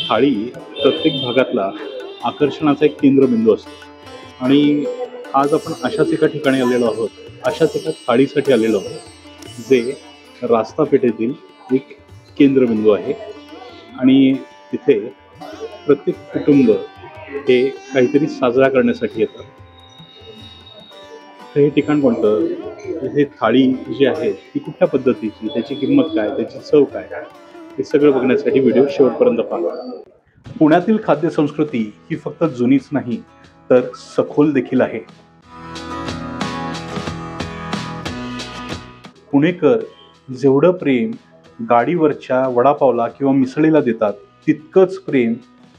थाळी प्रत्येक भागातला आकर्षणाचा एक केंद्रबिंदू असतो आणि आज आपण अशाच एका ठिकाणी आलेलो आहोत, अशाच एका थाळीसाठी आलेलो आहोत जे रास्ता पेठेतील एक केंद्रबिंदू आहे आणि तिथे प्रत्येक कुटुंब हे काहीतरी साजरा करण्यासाठी येतं. तर हे ठिकाण कोणतं, हे थाळी जी आहे ती कुठल्या पद्धतीची, त्याची किंमत काय, त्याची चव काय, हे सगळं बघण्यासाठी व्हिडिओ शेवटपर्यंत पहा. पुण्यातील खाद्य संस्कृती ही फक्त जुनीच नाही तर सखोल देखील आहे. पुणेकर जेवढं प्रेम गाडीवरच्या वडापावला किंवा मिसळीला देतात तितकंच प्रेम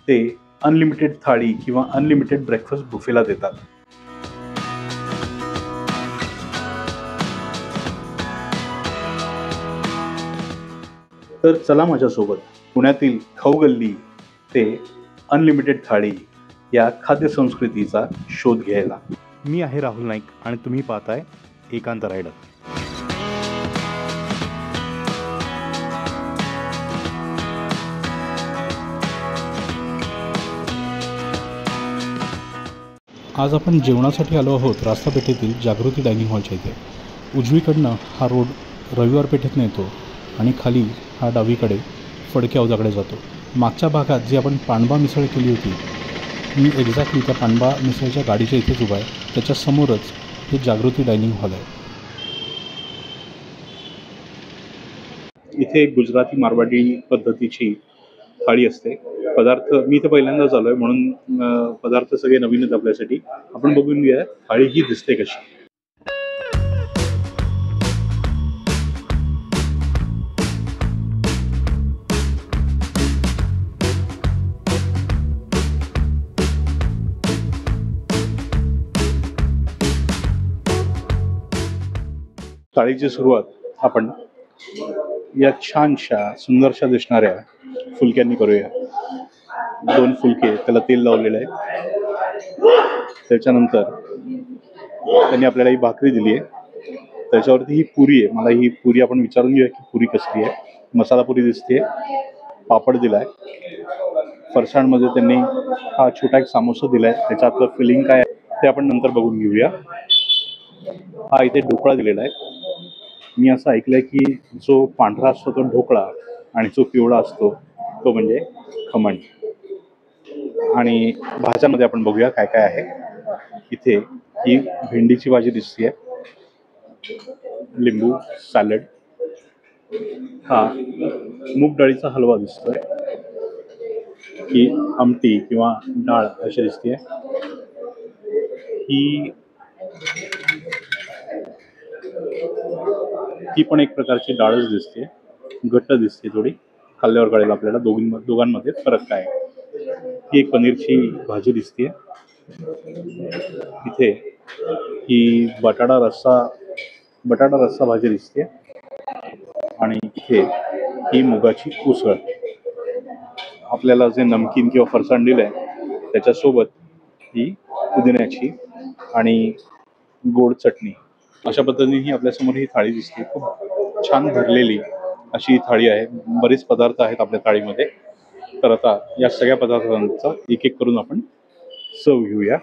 ते अनलिमिटेड थाळी किंवा अनलिमिटेड ब्रेकफास्ट बुफेला देतात. तर चला माझ्यासोबत पुण्यातील खाऊ गल्ली ते अनलिमिटेड थाळी या खाद्य संस्कृतीचा शोध घ्यायला. मी आहे राहुल नाईक आणि तुम्ही पाहताय एकांत रायडर. आज आपण जेवणासाठी आलो आहोत रास्ता पेठेतील जागृती डायनिंग हॉलच्या इथे. उजवीकडनं हा रोड रविवार पेठेतनं येतो आणि खाली हा डावीकडे फडके औजाकडे जातो. मागच्या भागात जी आपण पाणबा मिसळ केली होती, मी एक्झॅक्टली त्या पाणबा मिसळच्या गाडीच्या इथेच उभा आहे. त्याच्यासमोरच हे जागृती डायनिंग हॉल आहे. इथे गुजराती मारवाडी पद्धतीची थाळी असते. पदार्थ मी इथे पहिल्यांदाच आलोय म्हणून पदार्थ सगळे नवीनच आपल्यासाठी. आपण बघून घेऊया थाळी ही दिसते कशी. थाळीची सुरुवात आपण या छानशा सुंदरशा दिसणाऱ्या फुलक्यांनी करूया. 2 फुलके, त्याला तेल लावलेलं आहे. त्याच्यानंतर त्यांनी आपल्याला ही भाकरी दिली आहे, त्याच्यावरती ही पुरी आहे. मला ही पुरी आपण विचारून घेऊया की पुरी कसली आहे. मसाला पुरी दिसते, पापड दिलाय, फरसाणमध्ये त्यांनी हा छोटा एक समोसा दिलाय. त्याच्यातलं फिलिंग काय आहे ते आपण नंतर बघून घेऊया. हा इथे ढोकळा दिलेला आहे. मी असं ऐकलंय की जो पांढरा असतो तो ढोकळा आणि जो पिवळा असतो तो म्हणजे खमण. आणि भाज्यामध्ये आपण बघूया काय काय आहे. इथे ही भेंडीची भाजी दिसते, लिंबू, सॅलड, हा मूग डाळीचा हलवा दिसतोय, ही आमटी किंवा डाळ अशी दिसते. ही पण एक प्रकारची डाळच दिसते, घट्ट दिसते थोडी. खाल्ल्यावर कळेल आपल्याला दोघांमध्ये फरक काय. ही एक पनीरची भाजी दिसते. इथे ही बटाटा रस्सा भाजी दिसते आणि इथे ही मुगाची उसळ. आपल्याला जे नमकीन किंवा फरसाण दिलंय त्याच्यासोबत ही पुदिन्याची आणि गोड चटणी अशा पद्धतीने ही आपल्यासमोर ही थाळी दिसते. खूप छान भरलेली अशी थाळी आहे. बरेच पदार्थ आहेत आपल्या थाळीमध्ये. तर आता या सगळ्या पदार्थांचा एक एक करून आपण चव घेऊया.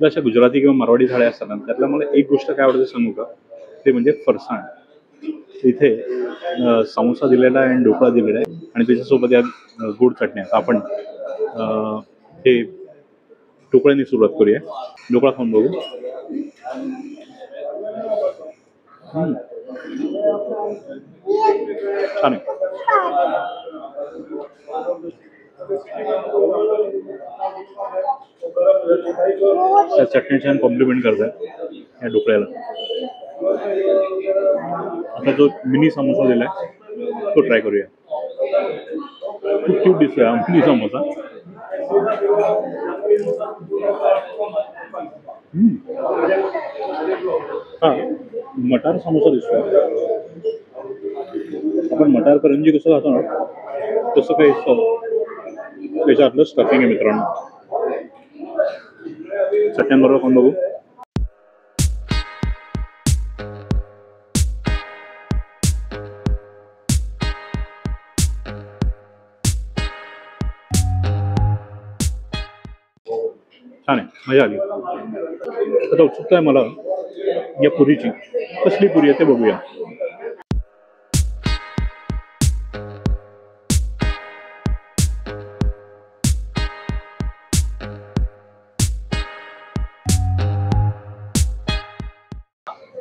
जशा गुजराती किंवा मारवाडी थाळ्या असतात ना, त्यातल्या मला एक गोष्ट काय आवडते सांगू का, ते म्हणजे फरसाण. इथे समोसा दिलेला आहे आणि ढोकळा दिलेला आहे आणि त्याच्यासोबत या गोड चटण्या. आपण हे ढोकळ्याने सुरुवात करूया. ढोकळा खाऊन बघू. छान आहे. त्या चटणी छान कॉम्प्लिमेंट करतात या ढोकळ्याला. आता जो मिनी समोसा दिलाय तो ट्राय करूया. खूप क्यूट दिसतोय हा मिनी समोसा. हा मटार समोसा दिसतोय. आपण मटार करंजी कसं खातो ना तसं काही त्याच्यातलं स्टफिंग आहे मित्रांनो. चटण्यांबरोबर खाऊन बघू. मजा आली. आता उत्सुकता आहे मला या पुरीची. कसली पुरी आहे ते बघूया.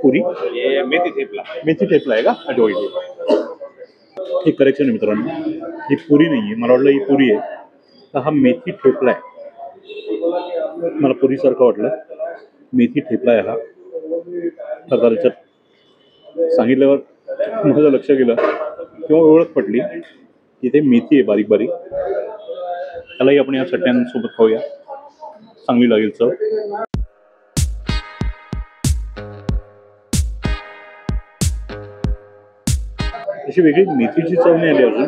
पुरी मेथी थेपला. मेथी ठेपला आहे का? अच्छा ओके. एक करेक्शन आहे मित्रांनो, ही पुरी नाही आहे. मला वाटलं ही पुरी आहे, तर हा मेथी ठेपला आहे. मला पुरीसारखं वाटलं. मेथी ठेपला आहे हा. प्रकारचं सांगितल्यावर माझं लक्ष गेलं किंवा ओळख पटली. इथे मेथी आहे बारीक बारीक. त्यालाही आपण या चटण्यांसोबत खाऊया, चांगली लागेल चव. अशी वेगळी मेथीची चव नाही आली अजून,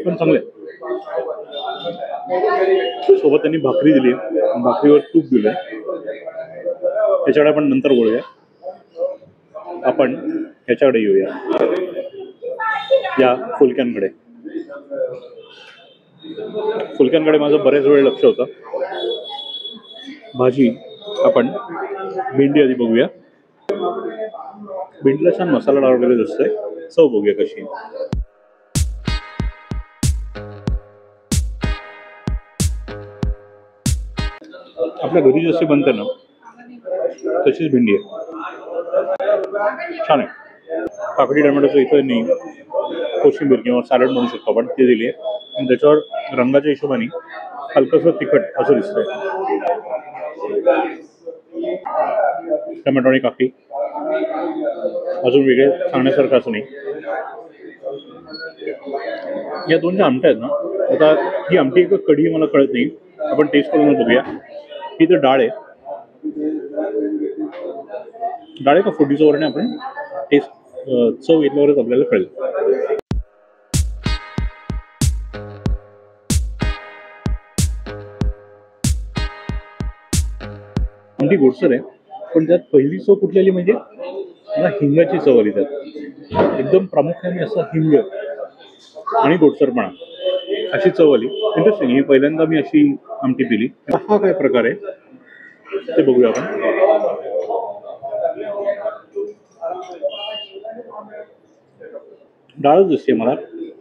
पण चांगले. सोबत त्यांनी भाकरी दिली, भाकरीवर तूप दिलं. त्याच्याकडे आपण नंतर बोलूया. आपण ह्याच्याकडे येऊया, या फुलक्यांकडे. फुलक्यांकडे माझं बऱ्याच वेळ लक्ष होतं. भाजी आपण भेंडी आधी बघूया. भेंडीला छान मसाला लावलेला दिसतोय. चव बघूया कशी. आपल्या घरी जशी बनते ना तशीच भेंडी आहे. छान आहे. काकडी टोमॅटोचं इथं नाही, कोशिंबीर किंवा सॅलड म्हणू शकतो आपण, ते दिली आहे. आणि त्याच्यावर रंगाच्या हिशोबाने हलकंसं तिखट असं दिसतंय. टोमॅटो आणि काकडी अजून वेगळे सांगण्यासारखं असं नाही. या दोन ज्या आमट्या आहेत ना, आता ही आमटी एक कढी मला कळत नाही, आपण टेस्ट करून बघूया. ही तर डाळ आहे. डाळ आहे का फोडणीचं वरण आहे? आपण टेस्ट चव घेतल्यावरच आपल्याला कळेल. आमटी गोडसर आहे, पण त्यात पहिली चव कुठली आली म्हणजे मला हिंगाची चव आली. त्यात एकदम प्रामुख्याने असं हिंग आणि गोडसरपणा अशी चव आली. इंटरेस्टिंग. ही पहिल्यांदा मी अशी आमटी पिली. हा काय प्रकार आहे ते बघूया आपण. डाळच दिसते मला,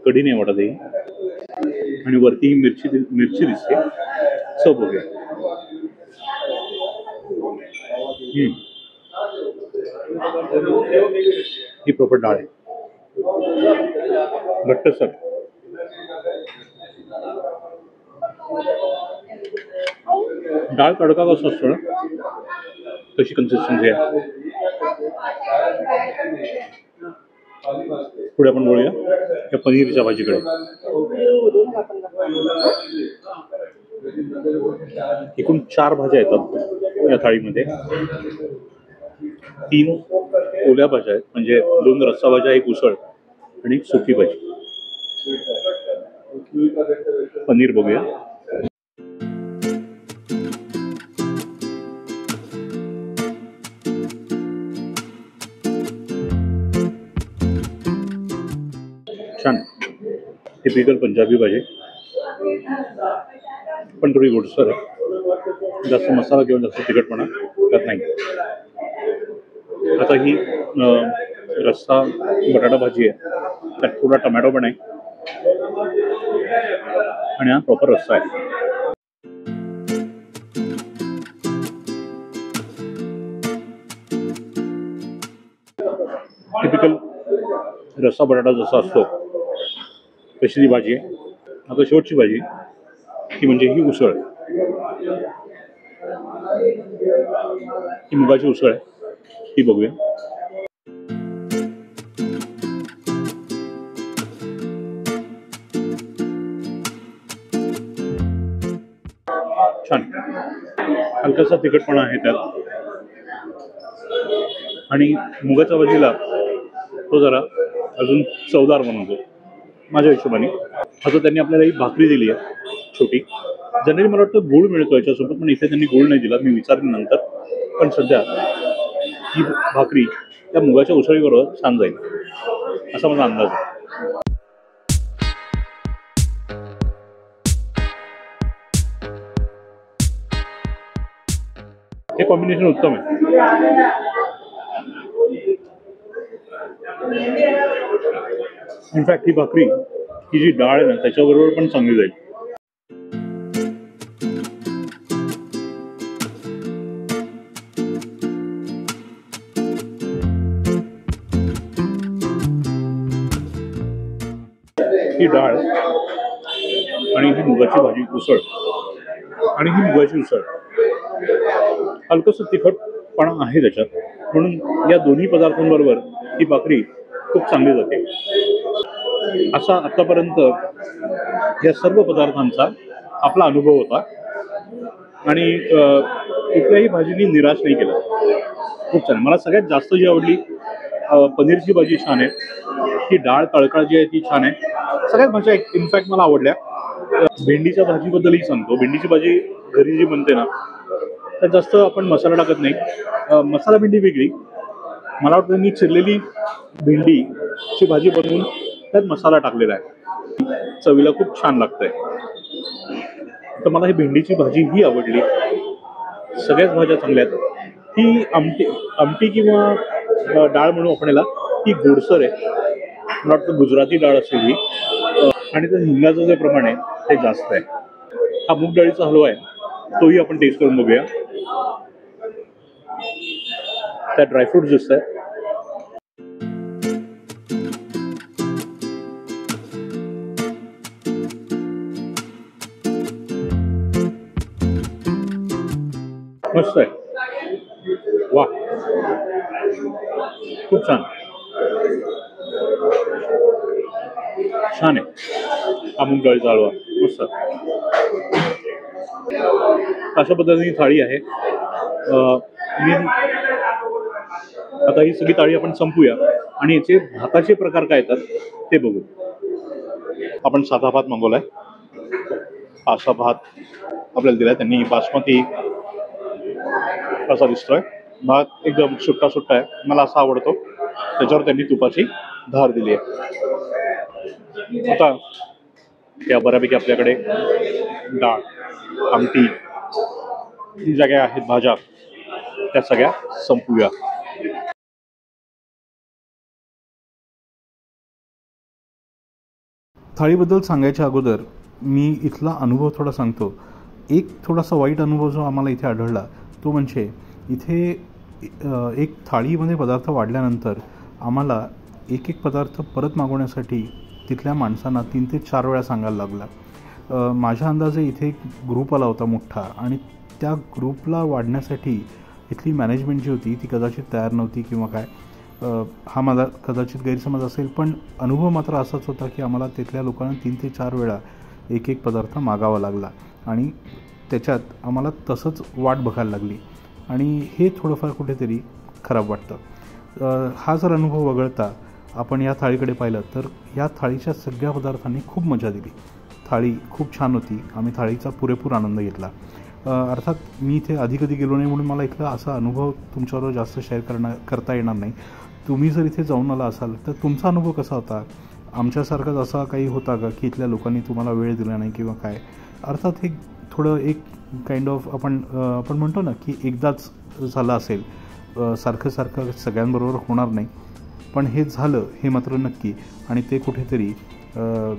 कढी नाही वाटत ही. आणि वरती मिरची दिसते. चव बघूया. ही प्रॉपर डाळ आहे, घट्टसर. डाळ तडका कसा असतो ना तशी कन्सिस्टन्सी आहे. पुढे आपण बोलूया या पनीरच्या भाजीकडे. एकूण 4 भाज्या येतात या थाळीमध्ये. 3 ओल्या भाज्या आहेत, म्हणजे 2 रस्सा भाज्या, 1 उसळ आणि 1 सुकी भाजी. पनीर बघूया. छान. टिपिकल पंजाबी भाजी, पण थोडी गोडसर आहे. जास्त मसाला किंवा जास्त तिखटपणा त्यात नाही. आता ही रस्सा बटाटा भाजी आहे, त्यात थोडा टमॅटो पण आहे आणि हा प्रॉपर रस्सा आहे. टिपिकल रस्सा बटाटा जसा असतो तशी ती भाजी आहे. आता शेवटची भाजी ती म्हणजे ही उसळ. ही मुगाची उसळ आहे, ती बघूया. छान. हलकासा तिखटपणा आहे त्यात आणि मुगाच्या भाजीला तो जरा अजून चवदार बनवतो माझ्या हिशोबाने. आता त्यांनी आपल्याला ही भाकरी दिली आहे छोटी. जनरली मला वाटतं गूळ मिळतो याच्यासोबत, पण इथे त्यांनी गूळ नाही दिला. मी विचारेन नंतर. पण सध्या ही भाकरी त्या मुगाच्या उसळीबरोबर छान जाईल असा माझा अंदाज आहे. हे कॉम्बिनेशन उत्तम आहे. इनफॅक्ट ही भाकरी ही जी डाळ आहे ना त्याच्याबरोबर पण चांगली जाईल. ही डाळ आणि ही मुगाची भाजी उसळ आणि ही मुगाची उसळ हलकंसं तिखटपणा आहे त्याच्यात, म्हणून या दोन्ही पदार्थांबरोबर ही भाकरी खूप चांगली जाते. असा आतापर्यंत या सर्व पदार्थांचा आपला अनुभव होता आणि कुठल्याही भाजीनी निराश नाही केलं. खूप छान. मला सगळ्यात जास्त जी आवडली पनीरची भाजी छान आहे, ही डाळ तळका जी आहे ती छान आहे. सगळ्याच भाज्या इनफॅक्ट मला आवडल्या. भेंडीच्या भाजीबद्दलही सांगतो. भेंडीची भाजी घरी जी बनते ना त्यात जास्त आपण मसाला टाकत नाही. मसाला भेंडी वेगळी, मला वाटतं मी चिरलेली भेंडीची भाजी बनवून त्यात मसाला टाकलेला आहे, चवीला खूप छान लागतंय. तर मला ही भेंडीची भाजी ही आवडली. सगळ्याच भाज्या चांगल्या आहेत. ही आमटी किंवा डाळ म्हणू आपण याला, ही गोडसर आहे. मला वाटतं गुजराती डाळ असेल ही, आणि त्या हिंगाचं जे प्रमाण आहे ते जास्त आहे. हा मूग डाळीचा हलवा आहे, तोही आपण टेस्ट करून बघूया. त्यात ड्रायफ्रूट्स दिसत आहे. मस्त आहे. वा, खूप छान छान आहे. हा मूग डाळीचा हलवा मस्त. अशा पद्धतीने थाळी आहे. मी आता ही सगळी थाळी आपण संपूया आणि याचे भाताचे प्रकार काय येतात ते बघू. आपण साधा भात मागवलाय. असा भात आपल्याला दिलाय त्यांनी. बासमती असा दिसतोय. भात एकदम सुट्टा सुट्टा आहे, मला असा आवडतो. त्याच्यावर त्यांनी तुपाची धार दिली आहे. आता त्या बऱ्यापैकी आपल्याकडे डाळ, आमटी, ज्या काही आहेत भाज्या त्या सगळ्या संपूया. थाळीबद्दल सांगायच्या अगोदर मी इथला अनुभव थोडा सांगतो. एक थोडासा वाईट अनुभव जो आम्हाला इथे आढळला तो म्हणजे इथे एक थाळीमध्ये पदार्थ वाढल्यानंतर आम्हाला एक एक पदार्थ परत मागवण्यासाठी तिथल्या माणसांना 3 ते 4 वेळा सांगायला लागला. माझ्या अंदाजे इथे एक ग्रुप आला होता मोठा, आणि त्या ग्रुपला वाढण्यासाठी इथली मॅनेजमेंट जी होती ती कदाचित तयार नव्हती किंवा काय, हा माझा कदाचित गैरसमज असेल. पण अनुभव मात्र असाच होता की आम्हाला तिथल्या लोकांना 3 ते 4 वेळा एक एक पदार्थ मागावा लागला, आणि त्याच्यात आम्हाला तसंच वाट बघायला लागली, आणि हे थोडंफार कुठेतरी खराब वाटतं. हा जर अनुभव वगळता आपण या थाळीकडे पाहिलं तर या थाळीच्या सगळ्या पदार्थांनी खूप मजा दिली. थाळी खूप छान होती. आम्ही थाळीचा पुरेपूर आनंद घेतला. अर्थात मी इथे आधी कधी गेलो नाही म्हणून मला इथला असा अनुभव तुमच्याबरोबर जास्त शेअर करता येणार नाही. तुम्ही जर इथे जाऊन आला असाल तर तुमचा अनुभव कसा होता? आमच्यासारखाच असा काही होता का की इथल्या लोकांनी तुम्हाला वेळ दिला नाही किंवा काय? अर्थात हे थोडं एक काइंड ऑफ आपण म्हणतो ना की एकदाच झालं असेल, सारखं सारखं सगळ्यांबरोबर होणार नाही, पण हे झालं हे मात्र नक्की, आणि ते कुठेतरी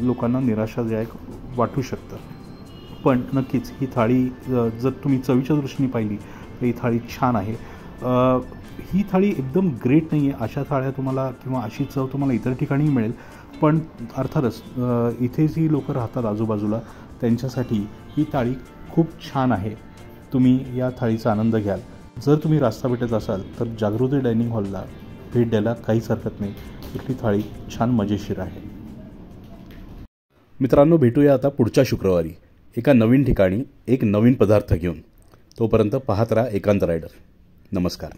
लोकांना निराशादायक वाटू शकतं. पण नक्कीच ही थाळी जर तुम्ही चवीच्या दृष्टीने पाहिली तर ही थाळी छान आहे. ही थाळी एकदम ग्रेट नाही आहे, अशा थाळ्या तुम्हाला किंवा अशी चव तुम्हाला इतर ठिकाणीही मिळेल, पण अर्थातच इथे जी लोकं राहतात आजूबाजूला त्यांच्यासाठी ही थाळी खूप छान आहे. तुम्ही या थाळीचा आनंद घ्याल. जर तुम्ही रास्ता भेटत असाल तर जागृती डायनिंग हॉलला भेट द्यायला काहीच हरकत नाही. इथली थाळी छान मजेशीर आहे. मित्रांनो, भेटूया आता पुढच्या शुक्रवारी एका नवीन ठिकाणी एक नवीन पदार्थ घेऊन. तोपर्यंत पाहत राहा एकांत रायडर. नमस्कार.